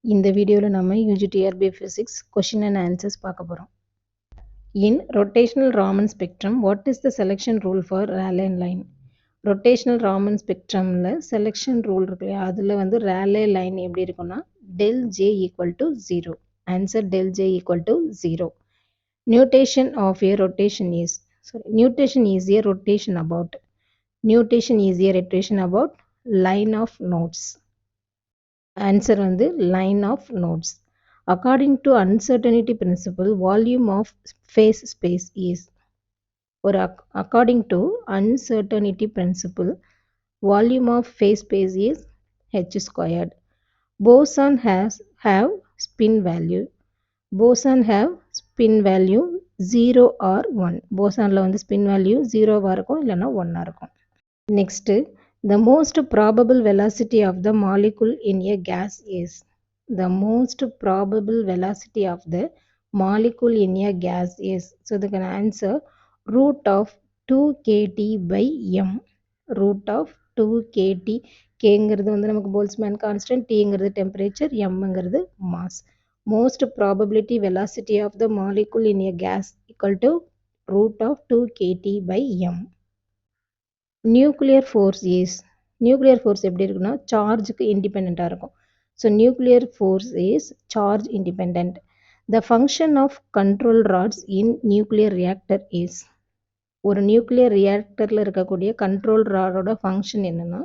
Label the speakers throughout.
Speaker 1: இந்த வீடியோவில் நம்ம UGTRB Physics question and answers பார்க்க போகிறோம். In rotational Raman spectrum, what is the selection rule for Rayleigh line? Rotational Raman spectrumல selection rule இருக்கு இல்லையா, அதில் வந்து Rayleigh line எப்படி இருக்குன்னா del J equal to 0. Answer del J equal to 0. Nutation of a rotation is, nutation is a rotation about, line of nodes. Answer வந்து line of nodes. According to uncertainty principle, volume of phase space is, or according to uncertainty principle, volume of phase space is h squared. Boson have spin value. Boson have spin value 0 or 1. Bosonல வந்து spin value 0 இருக்கும் இல்லைன்னா 1 இருக்கும். Next, the most probable velocity of the molecule in a gas is, the most probable velocity of the molecule in a gas is, so the answer root of 2 kT by m. Root of 2 kT. Kங்கிறது வந்து நமக்கு Boltzmann constant, Tங்கிறது temperature, mங்கிறது mass. Most probability velocity of the molecule in a gas equal to root of 2 kT by m. Nuclear force is, nuclear force எப்படி இருக்குன்னா சார்ஜுக்கு இண்டிபெண்ட்டாக இருக்கும். So nuclear force is charge independent. The function of control rods in nuclear reactor is, ஒரு நியூக்ளியர் ரியாக்டரில் இருக்கக்கூடிய control ராடோட ஃபங்க்ஷன் என்னென்னா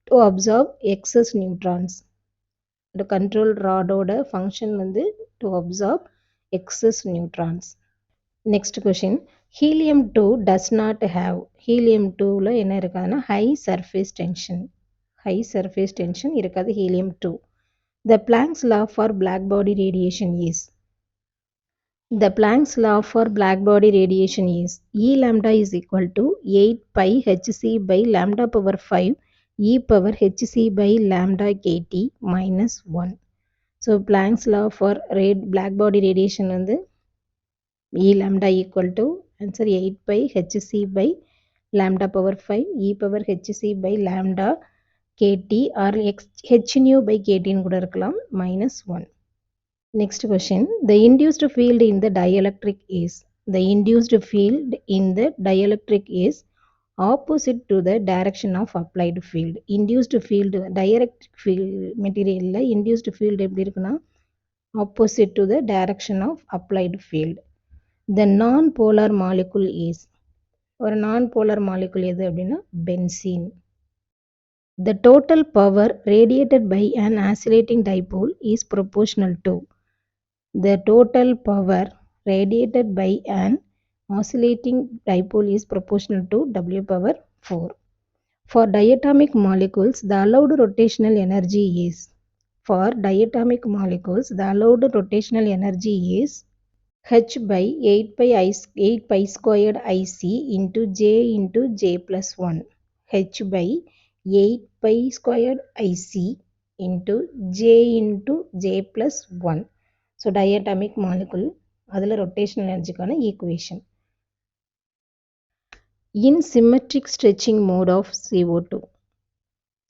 Speaker 1: டு அப்சார்ப் எக்ஸஸ் நியூட்ரான்ஸ். இந்த கண்ட்ரோல் ராடோட ஃபங்க்ஷன் வந்து to absorb excess neutrons. Next question, helium 2 does not have, helium 2ல என்ன இருக்காதுன்னா high surface tension இருக்காது helium 2. The Planck's law for black body radiation is, the Planck's law for black body radiation is E lambda is equal to 8 pi hc by lambda power 5 e power hc by lambda kt minus 1. So Planck's law for black body radiation வந்து E lambda equal to, answer 8 pi hc by lambda power 5 e power hc by lambda kt or h nu by kt ன்னு கூட இருக்கலாம் minus 1. Next question, the induced field in the dielectric is, the induced field in the dielectric is opposite to the direction of applied field. Induced field, dielectric field material induced field எப்படி இருக்குன்னா opposite to the direction of applied field. The non-polar molecule is, ஒரு non-polar molecule எது அப்படின்னா benzene. The total power radiated by an oscillating dipole is proportional to, the total power radiated by an oscillating dipole is proportional to W power 4. For diatomic molecules, the allowed rotational energy is, for diatomic molecules, the allowed rotational energy is h by 8 pi squared IC into j plus 1. h by 8 pi squared IC into j plus 1. So diatomic molecule, அதில் rotational energyக்கான equation. In symmetric stretching mode of CO2,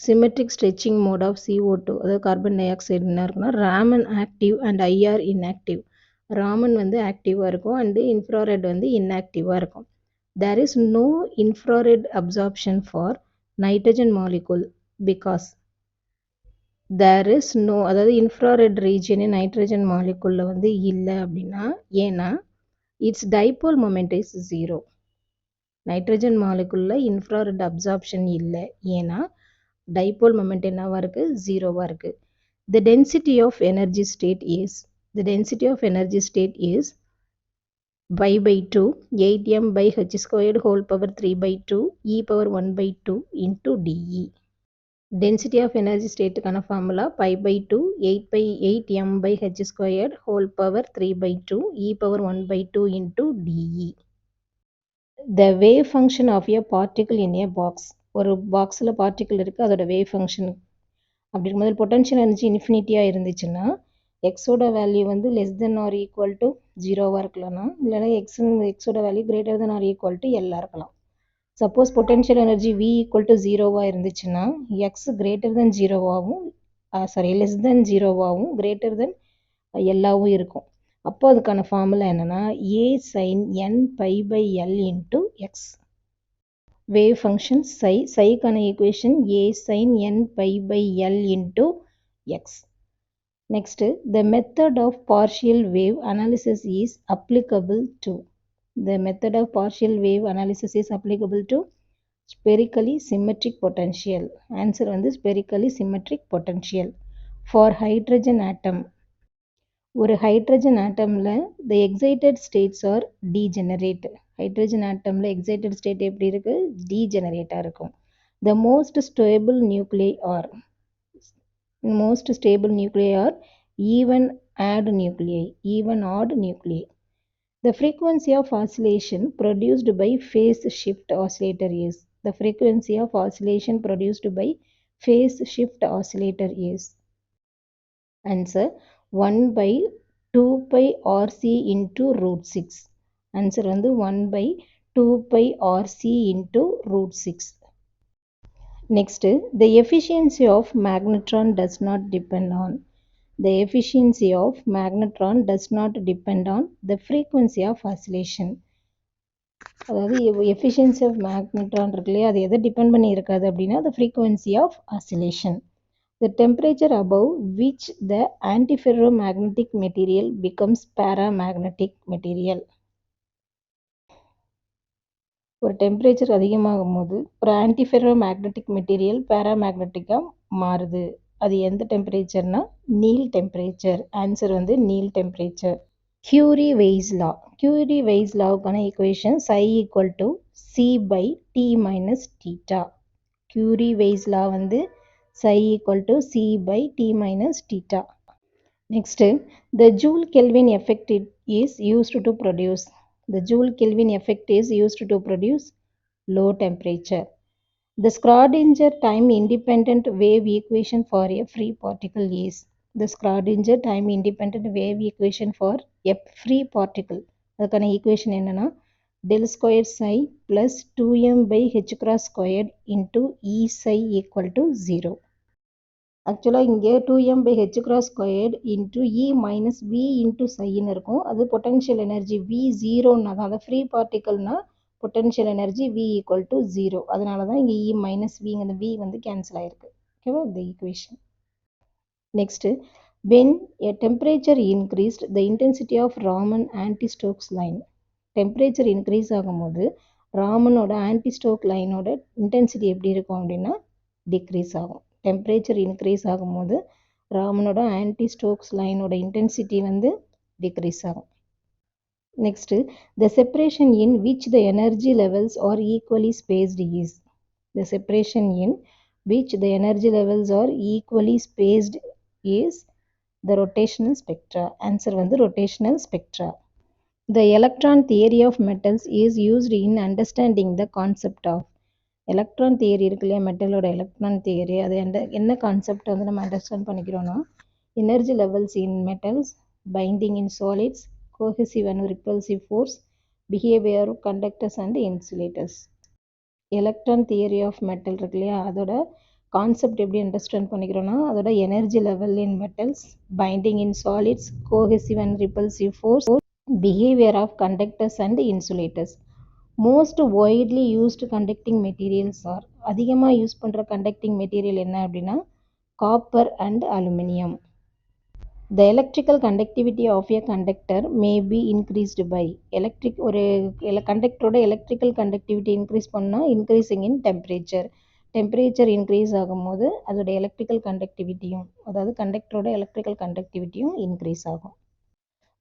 Speaker 1: symmetric stretching mode of CO2, அதாவது carbon di oxide என்ன இருக்குன்னா Raman active and IR inactive. Raman வந்து ஆக்டிவாக இருக்கும் and infrared வந்து இன்ஆக்டிவாக இருக்கும். There is no infrared absorption for nitrogen molecule because there is no, அதாவது இன்ஃப்ராரெட் ரீஜியனு நைட்ரஜன் மாலிகுலில் வந்து இல்லை அப்படின்னா, ஏன்னா it's dipole moment is 0. Nitrogen மாலிகுலில் இன்ஃப்ராரெட் அப்சார்ப்ஷன் இல்லை, ஏன்னா டைபோல் மொமெண்ட் என்னவாக இருக்குது 0வாக இருக்குது. The density of energy state is, the density of energy state is pi by 2 8m by h squared whole power 3 by 2 e power 1 by 2 into dE. Density of energy state கான formula pi by 2 8m by h squared whole power 3 by 2 e power 1 by 2 into dE. The wave function of a particle in a box, ஒரு பாக்ஸில் particle இருக்குது, அதோட wave function அப்படி இருக்கும்போது potential energy இன்ஃபினிட்டியாக இருந்துச்சுன்னா எக்ஸோட value வந்து less than or equal to 0வாக இருக்கலாம்னா, இல்லைனா எக்ஸோட value greater than or equal to எல்லாக இருக்கலாம். Suppose potential energy V equal to 0வாக இருந்துச்சுன்னா எக்ஸ் கிரேட்டர் தென் 0வாகவும் லெஸ் தென் ஜீரோவாகவும் கிரேட்டர் தென் எல்லாவும் இருக்கும். அப்போ அதுக்கான ஃபார்முலா என்னன்னா A sine n pi by L into x. Wave function சைக்கான equation A sine n pi by L into x. Next, the method of partial wave analysis is applicable to. The method of partial wave analysis is applicable to spherically symmetric potential. Answer வந்து spherically symmetric potential. For hydrogen atom. ஒரு hydrogen atomல the excited states are degenerate. Hydrogen atomல excited state எப்படி இருக்கு? Degenerate இருக்கும். The most stable nuclei are even odd nuclei. The frequency of oscillation produced by phase shift oscillator is. The frequency of oscillation produced by phase shift oscillator is. Answer 1 by 2 pi RC into root 6. Answer வந்து 1 by 2 pi RC into root 6. Next, the efficiency of magnetron does not depend on. The efficiency of magnetron does not depend on the frequency of oscillation. அதாவது efficiency of magnetron இருக்குல்லையா அது எதை depend பண்ணி இருக்காது அப்படின்னா the frequency of oscillation. The temperature above which the antiferromagnetic material becomes paramagnetic material. ஒரு temperature அதிகமாகும் போது ஒரு ஆன்டிஃபெரோமேக்னெட்டிக் மெட்டீரியல் பேராமேக்னெட்டிக்காக மாறுது. அது எந்த டெம்பரேச்சர்னா நீல் டெம்பரேச்சர். ஆன்சர் வந்து Neel temperature. Curie-Weiss law. Curie-Weiss lawக்கான equation psi equal to c by t minus theta. Curie-Weiss law வந்து psi equal to c by t minus theta. Next, the Joule-Kelvin effect is used to produce. The Joule-Kelvin effect is used to produce low temperature. The Schrödinger time-independent wave equation for a free particle is. The Schrödinger time-independent wave equation for a free particle. அதுக்கான equation என்னன்னா del square psi plus 2m by h cross squared into E psi equal to 0. ஆக்சுவலாக இங்கே 2m by h cross squared into E minus V into psiன்னு இருக்கும். அது potential energy V ஜீரோன்னா தான். அது free பார்ட்டிக்கல்னா potential energy V equal to 0. அதனால தான் இங்கே E மைனஸ் விங்கிற V வந்து கேன்சல் ஆயிருக்கு. ஓகேவா இந்த equation. Next, when a temperature increased the intensity of Raman anti-Stokes line. Temperature increase ஆகும்போது ராமனோட ஆன்டி-ஸ்டோக் லைனோட இன்டென்சிட்டி எப்படி இருக்கும் அப்படின்னா டிக்ரீஸ் ஆகும். டெம்பரேச்சர் இன்க்ரீஸ் ஆகும்போது ராமனோட ஆன்டி-ஸ்டோக்ஸ் லைனோட இன்டென்சிட்டி வந்து டிக்ரீஸ் ஆகும். Next, the separation in which the energy levels are equally spaced is. The separation in which the energy levels are equally spaced is the rotational spectra. Answer வந்து rotational spectra. The electron theory of metals is used in understanding the concept of. Electron theory இருக்கு இல்லையா மெட்டலோட electron theory அது என்ன concept வந்து நம்ம understand பண்ணிக்கிறோன்னா energy levels in metals, binding in solids, cohesive and repulsive force, behaviour of conductors and insulators. Electron theory of metal இருக்கு இல்லையா அதோட கான்செப்ட் எப்படி அண்டர்ஸ்டாண்ட் பண்ணிக்கிறோன்னா அதோட energy level in metals, binding in solids, cohesive and repulsive force, behavior of conductors and insulators. Most widely used conducting materials are. அதிகமாக use பண்ணுற conducting material என்ன அப்படின்னா copper and aluminium. The electrical conductivity of a conductor may be increased by. ஒரு கண்டக்டரோட electrical conductivity increase பண்ணால் increasing இன் temperature. Temperature increase ஆகும்போது அதோட electrical கண்டக்டிவிட்டியும் அதாவது கண்டக்டரோட electrical கண்டக்டிவிட்டியும் increase ஆகும்.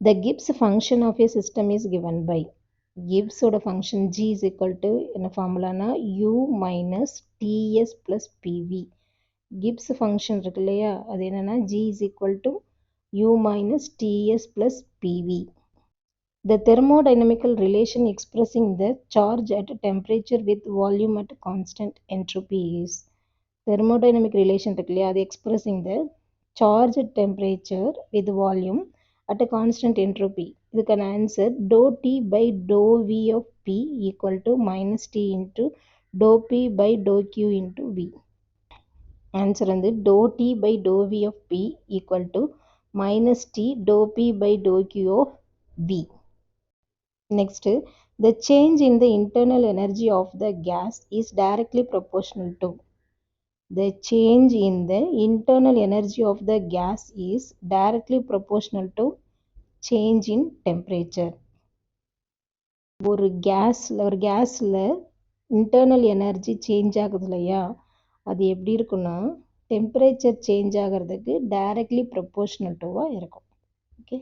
Speaker 1: The Gibbs function of a system is given by. Gibbs ஓட function G is equal to என்ன ஃபார்முலானா U minus TS plus PV. Gibbs function இருக்கு இல்லையா அது என்னன்னா G is equal to U minus TS plus PV. The thermodynamical relation expressing the charge at temperature with volume at constant entropy is. Thermodynamic relation இருக்கு இல்லையா அது expressing the charge at temperature with volume at a constant entropy. இதுக்கான answer dou T by dou V of P equal to minus T into dou P by dou Q into V. Answer வந்து dou t by dou v of p equal to minus t dou p by dou q of v. Next, the change in the internal energy of the gas is directly proportional to. The change in the internal energy of the gas is directly proportional to change in temperature. ஒரு கேஸில் internal energy change ஆகுது இல்லையா, அது எப்படி இருக்குன்னா temperature change ஆகிறதுக்கு directly proportional டுவாக இருக்கும். Okay.